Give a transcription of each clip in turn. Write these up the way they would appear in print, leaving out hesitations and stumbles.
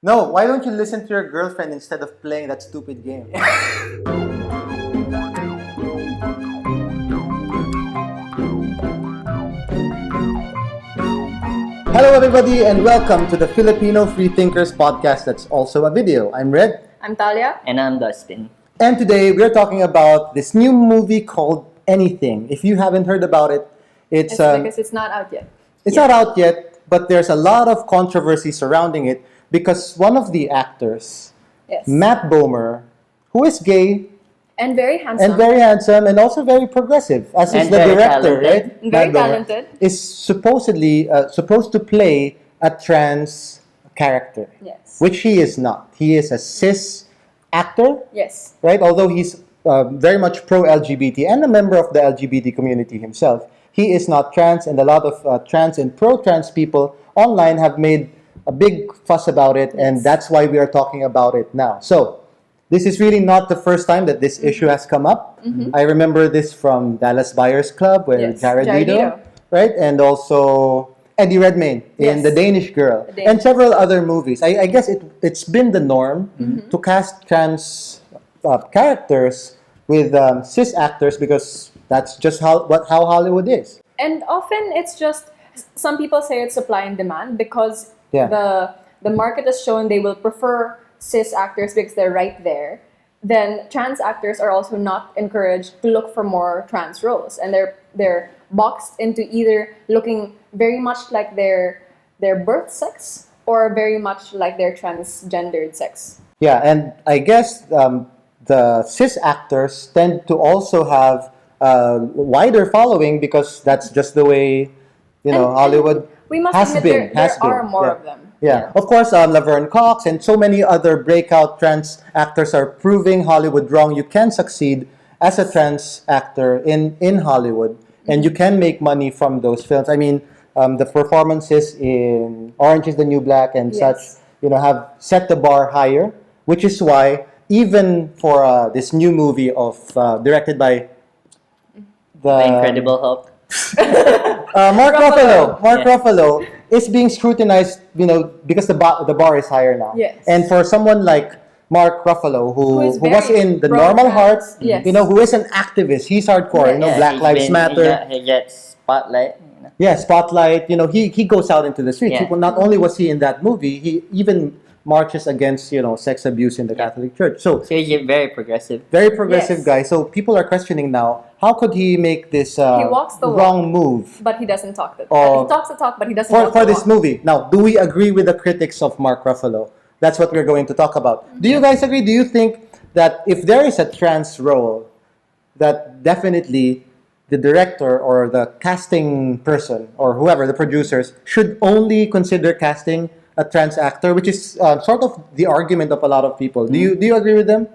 No, why don't you listen to your girlfriend instead of playing that stupid game? Hello, everybody, and welcome to the Filipino Free Thinkers podcast that's also a video. I'm Red, I'm Talia. And I'm Dustin. and today we're talking about this new movie called Anything. If you haven't heard about it, It's because it's not out yet. it's not out yet, but there's a lot of controversy surrounding it because one of the actors, Yes. Matt Bomer, who is gay And very handsome. and very handsome and also very progressive, as is And the very director, talented. right? Very Matt Bomer talented. is supposedly supposed to play a trans character, Yes. which he is not. He is a cis actor, Yes. right? Although he's very much pro-LGBT and a member of the LGBT community himself, he is not trans, and a lot of trans and pro-trans people online have made a big fuss about it, and Yes. that's why we are talking about it now. So, this is really not the first time that this issue has come up. I remember this from Dallas Buyers Club, where Yes, Jared Jared Leto, Leto. right? And also Eddie Redmayne in Yes. The Danish Girl, The Danish and several other movies. I guess it's been the norm to cast trans characters with cis actors because that's just how Hollywood is. And often it's just some people say it's supply and demand because Yeah. the market has shown they will prefer cis actors because they're right there. Then trans actors are also not encouraged to look for more trans roles, and they're boxed into either looking very much like their birth sex or very much like their transgendered sex. Yeah, and I guess the cis actors tend to also have a wider following because that's just the way And Hollywood we must has admit been. there has been. are more Yeah. of them. Yeah, of course, Laverne Cox and so many other breakout trans actors are proving Hollywood wrong. You can succeed as a trans actor in Hollywood, and you can make money from those films. I mean, the performances in Orange is the New Black and Yes. such, have set the bar higher, which is why even for this new movie of directed by The Incredible Hulk. Mark Ruffalo. Mark Yeah. Ruffalo is being scrutinized, because the bar is higher now. Yes. And for someone like Mark Ruffalo, Who is who was very in The pro-trans. Normal Heart, Yes. who is an activist, he's hardcore. Yes. Black he's Lives Matter. He gets spotlight. Yeah, Spotlight. He goes out into the streets. Yeah. Not only was he in that movie, he even marches against sex abuse in the Catholic Church. So So he's very progressive. very progressive Yes. guy. So people are questioning now, how could he make this walks the wrong move? But he doesn't talk the Oh. he talks the talk, but he doesn't for, walk for the this walk. movie. Now, do we agree with the critics of Mark Ruffalo? That's what we're going to talk about. Do you guys agree? Do you think that if there is a trans role, that definitely the director or the casting person or whoever, the producers, should only consider casting a trans actor, which is sort of the argument of a lot of people. Do you agree with them?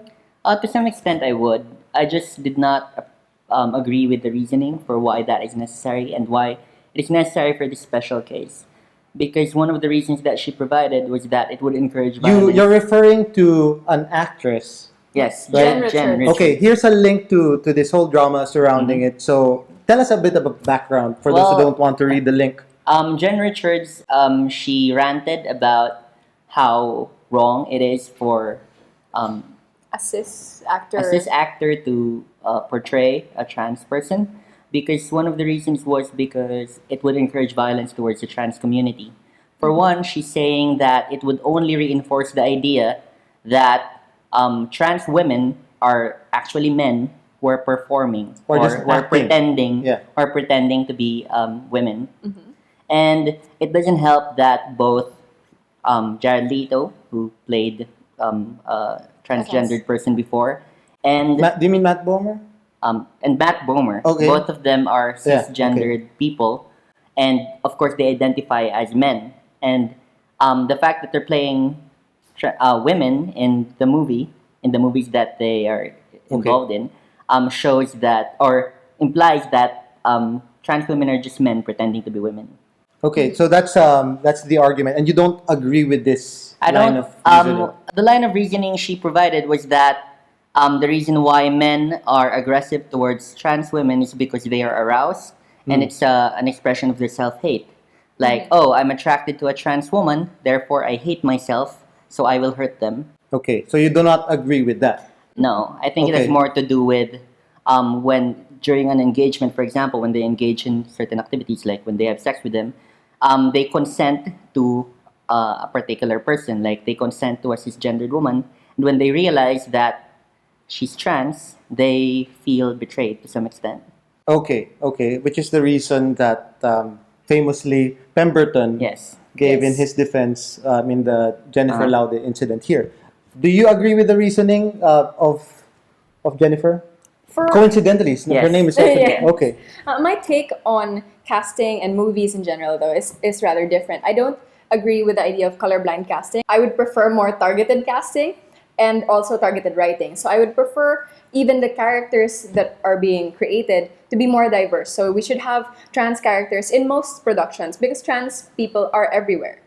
To some extent, I would. I just did not agree with the reasoning for why that is necessary and why it is necessary for this special case. Because one of the reasons that she provided was that it would encourage violence. You're referring to an actress. Yes, Jen Jen Richards. Richards. Okay, here's a link to this whole drama surrounding it. So tell us a bit of a background for those who Well, don't want to read the link. Jen Richards, she ranted about how wrong it is for A cis actor. a cis actor to portray a trans person, because one of the reasons was because it would encourage violence towards the trans community. For one, she's saying that it would only reinforce the idea that trans women are actually men who are performing Or just who are acting. pretending Yeah. or pretending to be women. And it doesn't help that both Jared Leto, who played a transgendered person before, and Do you mean Matt Bomer? and Matt Bomer. Okay. Both of them are Yeah, cisgendered people, and of course they identify as men. And the fact that they're playing women in the movies that they are involved in, shows that or implies that trans women are just men pretending to be women. Okay, so that's the argument, and you don't agree with this I line don't. of reasoning. The line of reasoning she provided was that the reason why men are aggressive towards trans women is because they are aroused, and it's an expression of their self-hate. Like, oh, I'm attracted to a trans woman, therefore I hate myself so I will hurt them. Okay, so you do not agree with that. No, I think it Okay. has more to do with when during an engagement, for example, when they engage in certain activities, like when they have sex with them, they consent to a particular person, like they consent to a cisgendered woman, and when they realize that she's trans, they feel betrayed to some extent. Okay, okay, which is the reason that famously Pemberton Yes. gave in Yes. his defense in the Jennifer Uh-huh. Laude incident here. Do you agree with the reasoning of Jennifer? For Coincidentally, her Yes. name is also Yeah. okay. My take on casting and movies in general, though, is rather different. I don't agree with the idea of colorblind casting. I would prefer more targeted casting and also targeted writing. So I would prefer even the characters that are being created to be more diverse. So we should have trans characters in most productions because trans people are everywhere.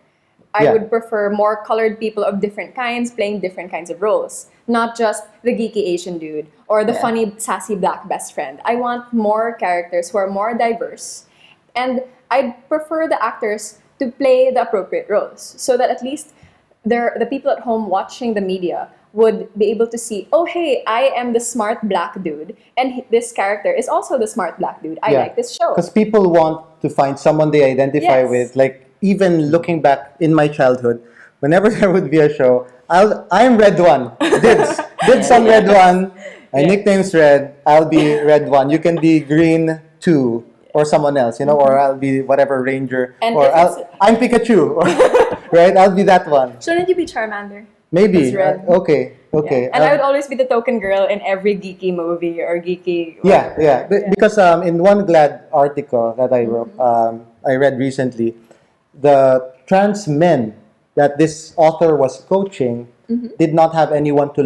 I Yeah. would prefer more colored people of different kinds playing different kinds of roles, not just the geeky Asian dude or the Yeah. funny, sassy black best friend. I want more characters who are more diverse. And I'd prefer the actors to play the appropriate roles so that at least the people at home watching the media would be able to see, oh, hey, I am the smart black dude, and this character is also the smart black dude. I like this show. Because people want to find someone they identify Yes. with. Like even looking back in my childhood, whenever there would be a show, I'm Red One. Dibs on Red One. My Yeah. nickname's Red. I'll be Red One. You can be Green Two or someone else, or I'll be whatever Ranger, And or if it's- I'm Pikachu, right? I'll be that one. Shouldn't you be Charmander? Maybe. It's Red. Okay. Okay. Yeah. And I would always be the token girl in every geeky movie or geeky. Yeah, whatever. yeah. Because in one Glad article that I wrote, I read recently, the trans men that this author was coaching did not have anyone to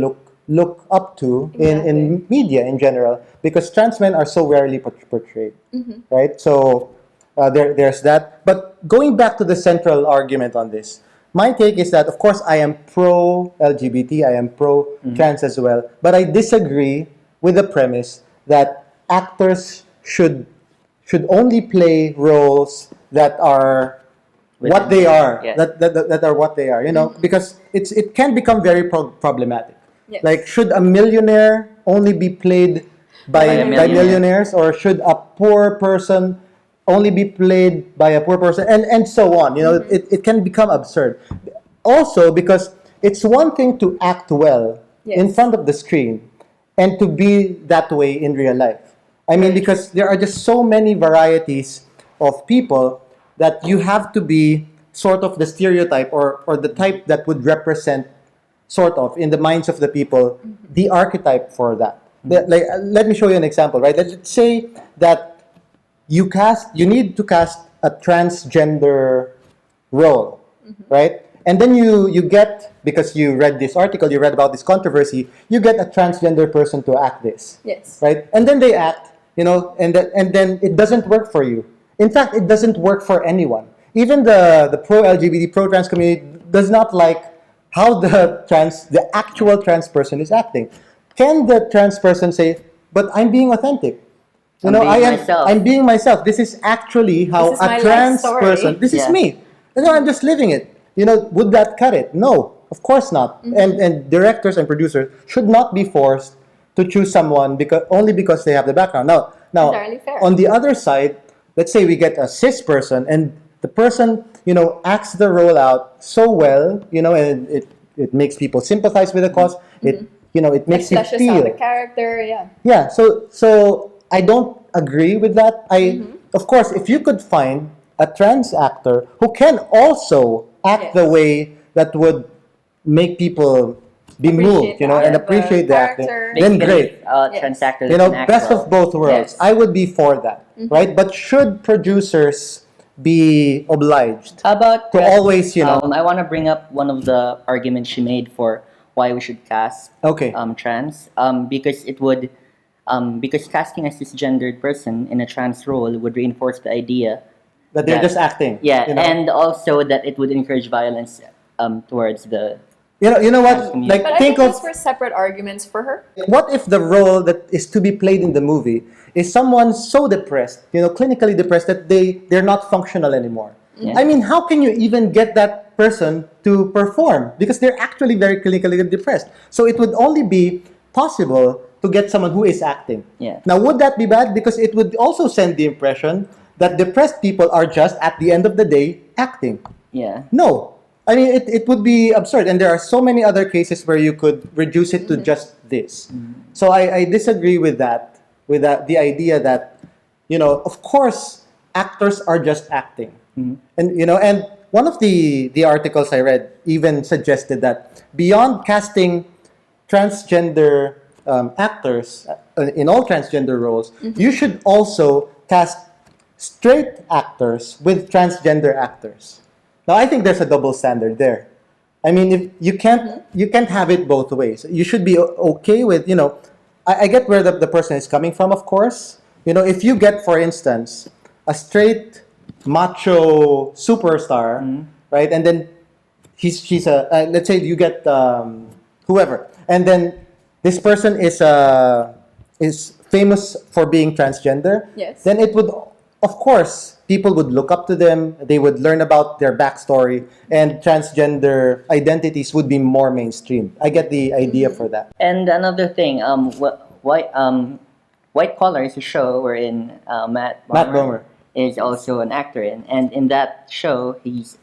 look up to in Exactly. media in general because trans men are so rarely portrayed, right? So there's that. But going back to the central argument on this, my take is that, of course, I am pro LGBT, I am pro trans as well, but I disagree with the premise that actors should only play roles that are what they are, Yeah. that are what they are, because it can become very problematic. Yes. Like, should a millionaire only be played by By a millionaire. millionaires, or should a poor person only be played by a poor person, and so on? It can become absurd. Also, because it's one thing to act well in Yes. front of the screen, and to be that way in real life. I mean, because there are just so many varieties of people that you have to be sort of the stereotype or the type that would represent sort of in the minds of the people the archetype for that. Like, let me show you an example, right? Let's say that you need to cast a transgender role, right? And then you get, because you read this article, you read about this controversy, you get a transgender person to act this, Yes. right? And then they act, and then it doesn't work for you. In fact, it doesn't work for anyone. Even the pro LGBT, pro trans community does not like how the actual trans person is acting. Can the trans person say, "But I'm being authentic. I'm being myself." I'm being myself. This is actually how This is my a life trans story." person. This is Yeah. me. I'm just living it. Would that cut it? No, of course not. And directors and producers should not be forced to choose someone only because they have the background. Now, Entirely fair. on the other side, let's say we get a cis person, and the person acts the role out so well, and it makes people sympathize with the cause. It makes you Fleshes out feel. the character. Yeah. Yeah, so I don't agree with that. Of course, if you could find a trans actor who can also act Yes. the way that would make people be moved, Appreciate the and actor, appreciate the acting, character. then Basically, great. Yes. trans actors You know, can act best well. of both worlds. Yes. I would be for that, right? But should producers be obliged How about to always, I want to bring up one of the arguments she made for why we should cast Okay. trans. Because casting a cisgendered person in a trans role would reinforce the idea. that they're that- just acting. Yeah, you know? and also that it would encourage violence towards the. you know trans what? community. Like, But I think think of those were separate arguments for her. what if the role that is to be played in the movie is someone so depressed, clinically depressed, that they're not functional anymore. Yeah. I mean, how can you even get that person to perform? Because they're actually very clinically depressed. So it would only be possible to get someone who is acting. Yeah. Now, would that be bad? Because it would also send the impression that depressed people are just, at the end of the day, acting. Yeah. No. I mean, it would be absurd. And there are so many other cases where you could reduce it to just this. So I disagree with that, the idea that, of course, actors are just acting. And one of the articles I read even suggested that beyond casting transgender actors in all transgender roles, you should also cast straight actors with transgender actors. Now, I think there's a double standard there. I mean, if you can't have it both ways. You should be okay with, I get where the person is coming from, of course. If you get, for instance, a straight macho superstar, right, and then she's a let's say you get whoever, and then this person is famous for being transgender. Yes. Then it would, of course, people would look up to them. They would learn about their backstory, and transgender identities would be more mainstream. I get the idea for that. And another thing, White Collar is a show wherein Matt Bomer is also an actor in, and in that show he's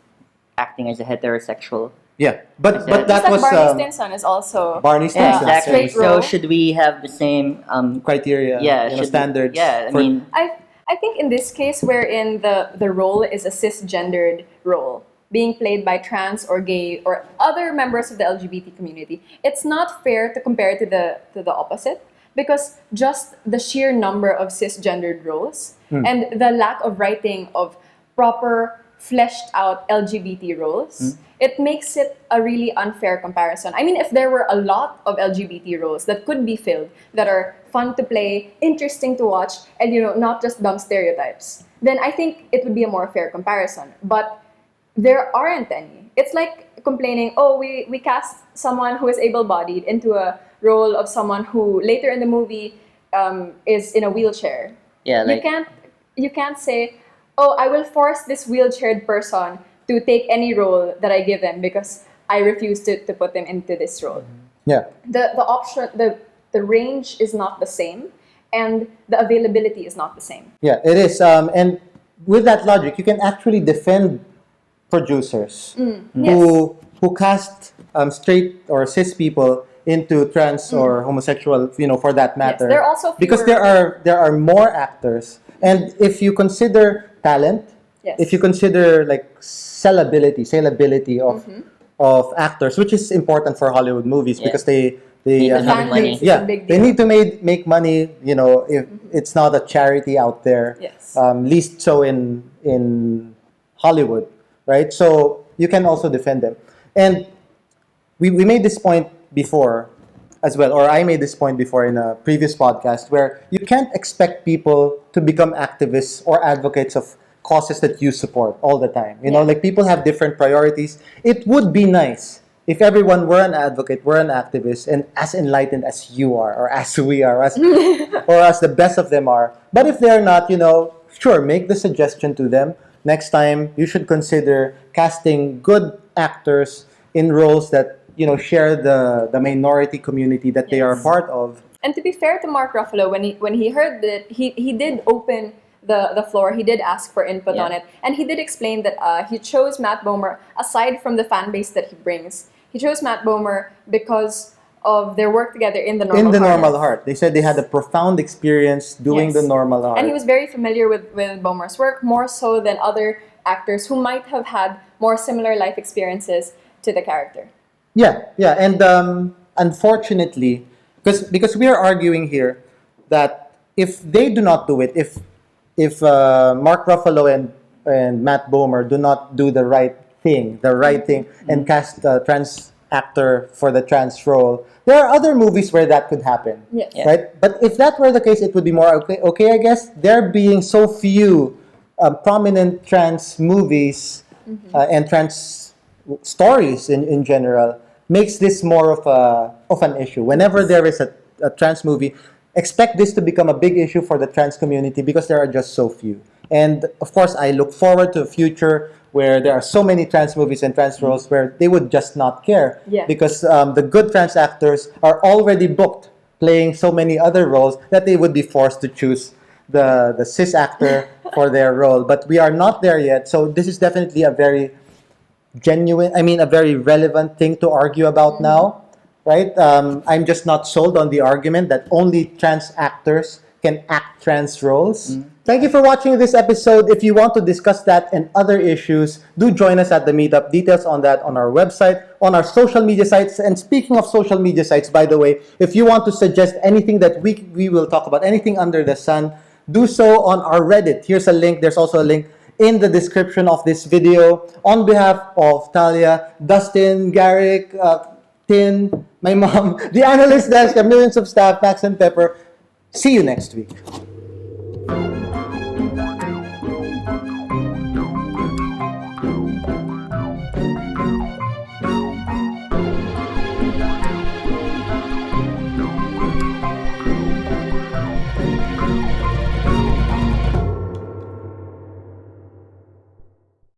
acting as a heterosexual. Yeah, but Just like that was Barney Stinson is also Barney Yeah, Stinson. exactly. straight So role. should we have the same Criteria, Yeah, should we- standards. Yeah, I for- mean, I think in this case wherein the role is a cisgendered role being played by trans or gay or other members of the LGBT community, it's not fair to compare it to the opposite, because just the sheer number of cisgendered roles and the lack of writing of proper fleshed out LGBT roles, it makes it a really unfair comparison. I mean, if there were a lot of LGBT roles that could be filled, that are fun to play, interesting to watch, and not just dumb stereotypes, then I think it would be a more fair comparison. But there aren't any. It's like complaining, oh, we cast someone who is able-bodied into a role of someone who later in the movie is in a wheelchair. yeah, like You can't say, oh, I will force this wheelchaired person to take any role that I give them because I refuse to put them into this role. yeah. The option, the range is not the same, and the availability is not the same. Yeah, it is. And with that logic, you can actually defend producers who cast straight or cis people into trans or homosexual, for that matter. There are also because fewer- there are more actors, and if you consider talent, Yes. if you consider like saleability of actors, which is important for Hollywood movies Yeah. because they Need to have make money. It's a yeah, big they deal. need to make money. If it's not a charity out there, Yes. least so in Hollywood, right? So you can also defend them. And we made this point before as well, or I made this point before in a previous podcast, where you can't expect people to become activists or advocates of causes that you support all the time. Like people have different priorities. It would be nice if everyone were an advocate, were an activist, and as enlightened as you are, or as we are, or as the best of them are. But if they're not, sure, make the suggestion to them. Next time, you should consider casting good actors in roles that share the minority community that they are Yes. part of. And to be fair to Mark Ruffalo, when he heard that, he did open the floor. He did ask for input Yeah. on it, and he did explain that he chose Matt Bomer aside from the fan base that he brings. He chose Matt Bomer because of their work together in the Normal In the Heart. Normal Heart, they said they had a profound experience doing Yes. the Normal Heart. And he was very familiar with Bomer's work, more so than other actors who might have had more similar life experiences to the character. Yeah, and unfortunately, because we are arguing here that if they do not do it, if Mark Ruffalo and Matt Bomer do not do the right thing, and cast a trans actor for the trans role, there are other movies where that could happen. Yes. Yeah. Right? But if that were the case, it would be more okay, I guess. There being so few prominent trans movies and trans stories in general makes this more of an issue. Whenever there is a trans movie, expect this to become a big issue for the trans community because there are just so few. And of course, I look forward to a future where there are so many trans movies and trans roles where they would just not care. Yeah. Because the good trans actors are already booked playing so many other roles that they would be forced to choose the cis actor for their role. But we are not there yet. So this is definitely a very a very relevant thing to argue about now, right? I'm just not sold on the argument that only trans actors can act trans roles. Thank you for watching this episode. If you want to discuss that and other issues, do join us at the meetup. Details on that on our website, on our social media sites. And speaking of social media sites, by the way, if you want to suggest anything that we will talk about, anything under the sun, do so on our Reddit. Here's a link. There's also a link in the description of this video. On behalf of Talia, Dustin, Garrick, Tin, my mom, the analyst desk, millions of staff, Max and Pepper, see you next week.